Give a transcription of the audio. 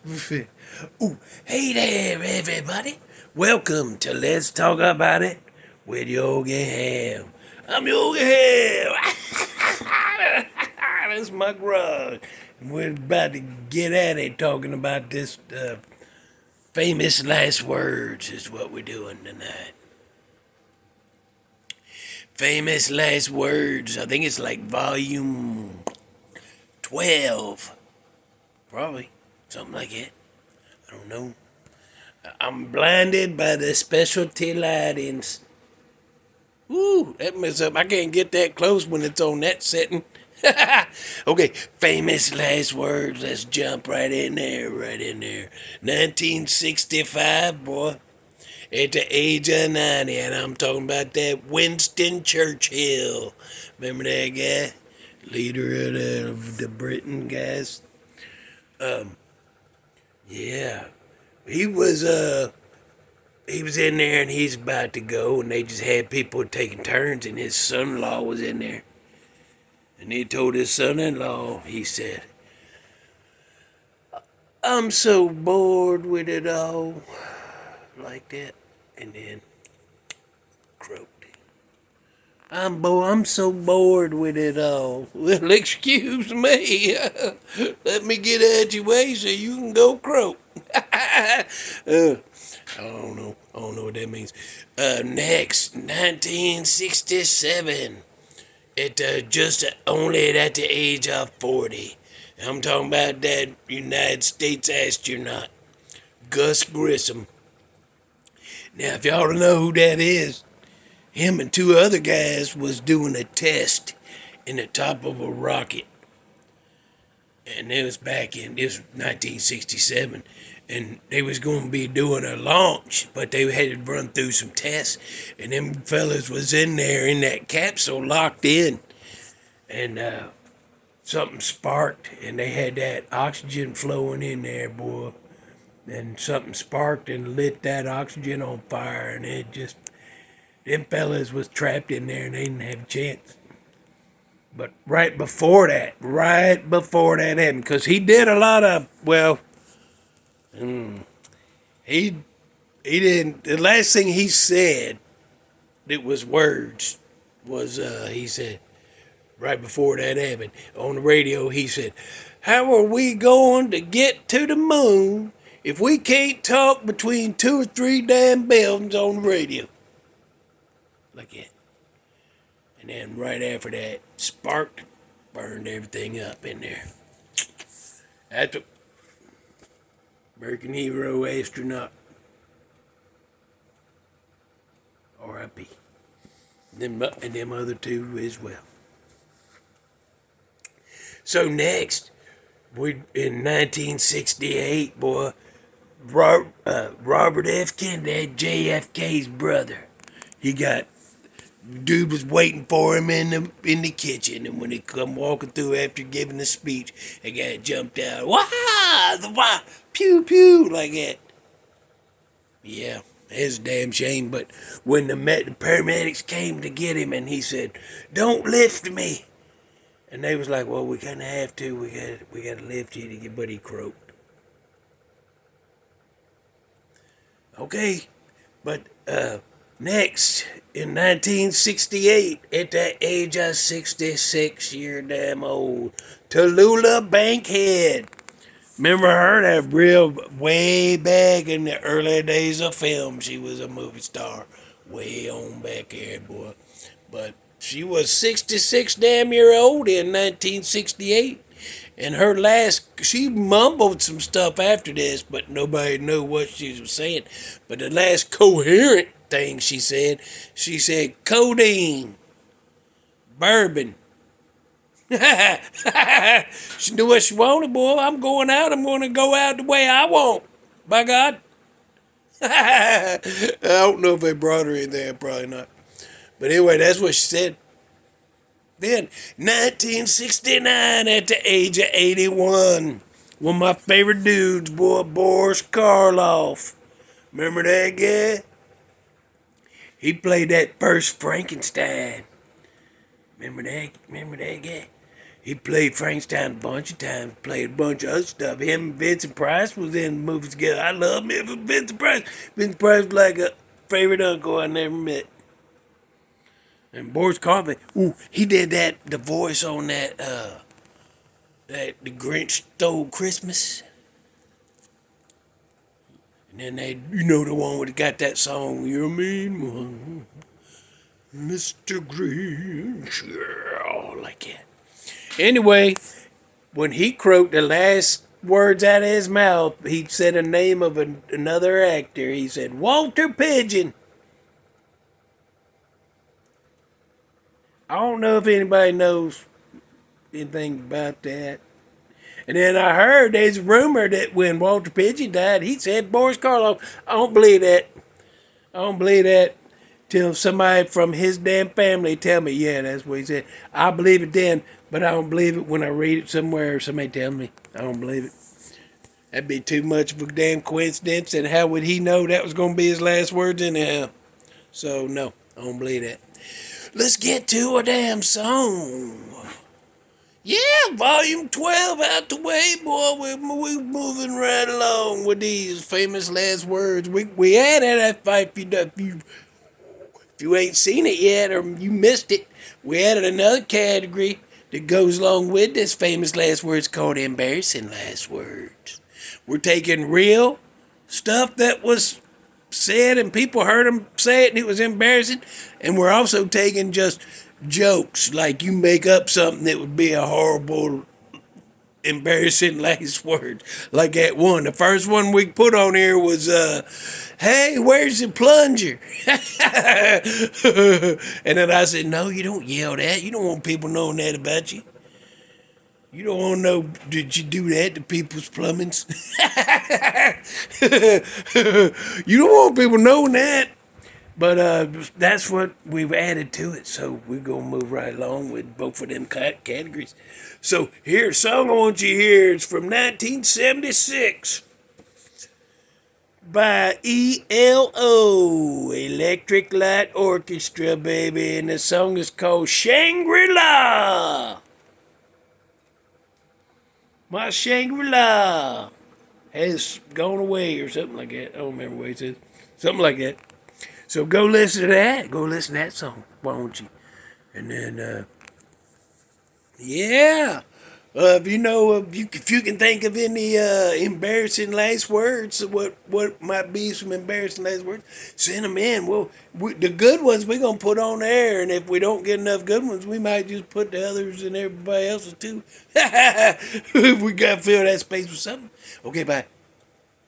Ooh, hey there, everybody. Welcome to Let's Talk About It with Yogi Hamm. I'm Yogi Hamm. That's my grog. We're about to get at it talking about this famous last words is what we're doing tonight. Famous last words. I think it's like volume 12. Probably. Something like that. I don't know. I'm blinded by the specialty lightings. Ooh, that mess up. I can't get that close when it's on that setting. Okay, famous last words. Let's jump right in there, right in there. 1965, boy. At the age of 90, and I'm talking about that Winston Churchill. Remember that guy? Leader of the Britain guys? Yeah. He was in there and he's about to go and they just had people taking turns and his son-in-law was in there. And he told his son-in-law, he said, I'm so bored with it all. Like that. And then croaked. I'm so bored with it all. Well, excuse me. Let me get out your way so you can go croak. I don't know. I don't know what that means. Next, 1967. Just only at the age of 40. I'm talking about that United States astronaut, Gus Grissom. Now, if y'all don't know who that is, him and two other guys was doing a test in the top of a rocket. And it was back in, this was 1967. And they was going to be doing a launch, but they had to run through some tests. And them fellas was in there in that capsule locked in. And something sparked, and they had that oxygen flowing in there, boy. And something sparked and lit that oxygen on fire, and it just, them fellas was trapped in there and they didn't have a chance. But right before that happened, because he did a lot of, well, he didn't, the last thing he said, it was words, was, he said, right before that happened, on the radio, he said, how are we going to get to the moon if we can't talk between 2 or 3 damn buildings on the radio? Like that. And then right after that, sparked, burned everything up in there. That's a American hero astronaut. R.I.P. And them other two as well. So next, we in 1968, boy, Robert F. Kennedy, JFK's brother. He got, dude was waiting for him in the kitchen, and when he come walking through after giving the speech, the guy jumped out, wah, pew pew, like that. Yeah, it's a damn shame. But when the paramedics came to get him, and he said, "Don't lift me," and they was like, "Well, we kind of have to. We got to lift you to get," but he croaked. Okay, but next, in 1968, at the age of 66 year damn old, Tallulah Bankhead. Remember her? That real way back in the early days of film. She was a movie star. Way on back here, boy. But she was 66 damn year old in 1968. And her last, she mumbled some stuff after this, but nobody knew what she was saying. But the last coherent thing she said codeine, bourbon. She knew what she wanted, boy. I'm going out. I'm going to go out the way I want. By God. I don't know if they brought her in there. Probably not. But anyway, that's what she said. Then, 1969, at the age of 81, one of my favorite dudes, boy, Boris Karloff. Remember that guy? He played that first Frankenstein. Remember that guy? He played Frankenstein a bunch of times, played a bunch of other stuff. Him and Vincent Price was in movies together. I love me for Vincent Price. Vincent Price was like a favorite uncle I never met. And Boris Karliff, ooh, he did the voice on that The Grinch Stole Christmas. And then the one where they got that song, "You're a mean one, Mr. Grinch," yeah, like that. Anyway, when he croaked the last words out of his mouth, he said a name of another actor. He said, Walter Pigeon. I don't know if anybody knows anything about that. And then I heard there's a rumor that when Walter Pigeon died, he said Boris Karloff. I don't believe that. I don't believe that till somebody from his damn family tell me, yeah, that's what he said. I believe it then, but I don't believe it when I read it somewhere or somebody tell me. I don't believe it. That'd be too much of a damn coincidence, and how would he know that was going to be his last words anyhow? So, no, I don't believe that. Let's get to a damn song. Yeah, volume 12 out the way, boy. We're moving right along with these famous last words. We added that if you ain't seen it yet or you missed it, we added another category that goes along with this famous last words called embarrassing last words. We're taking real stuff that was said and people heard them say it and it was embarrassing, and we're also taking just jokes, like you make up something that would be a horrible, embarrassing last word. Like that one. The first one we put on here was, hey, where's the plunger? And then I said, no, you don't yell that. You don't want people knowing that about you. You don't want to know, did you do that to people's plumbings? You don't want people knowing that. But that's what we've added to it, so we're going to move right along with both of them categories. So here's a song I want you to hear. It's from 1976 by ELO, Electric Light Orchestra, baby. And the song is called Shangri-La. My Shangri-La has gone away or something like that. I don't remember what it says. Something like that. So go listen to that. Go listen to that song, won't you? And then, yeah. If you can think of any embarrassing last words, what might be some embarrassing last words, send them in. Well, the good ones we're going to put on air, and if we don't get enough good ones, we might just put the others and everybody else's too. We got to fill that space with something. Okay, bye.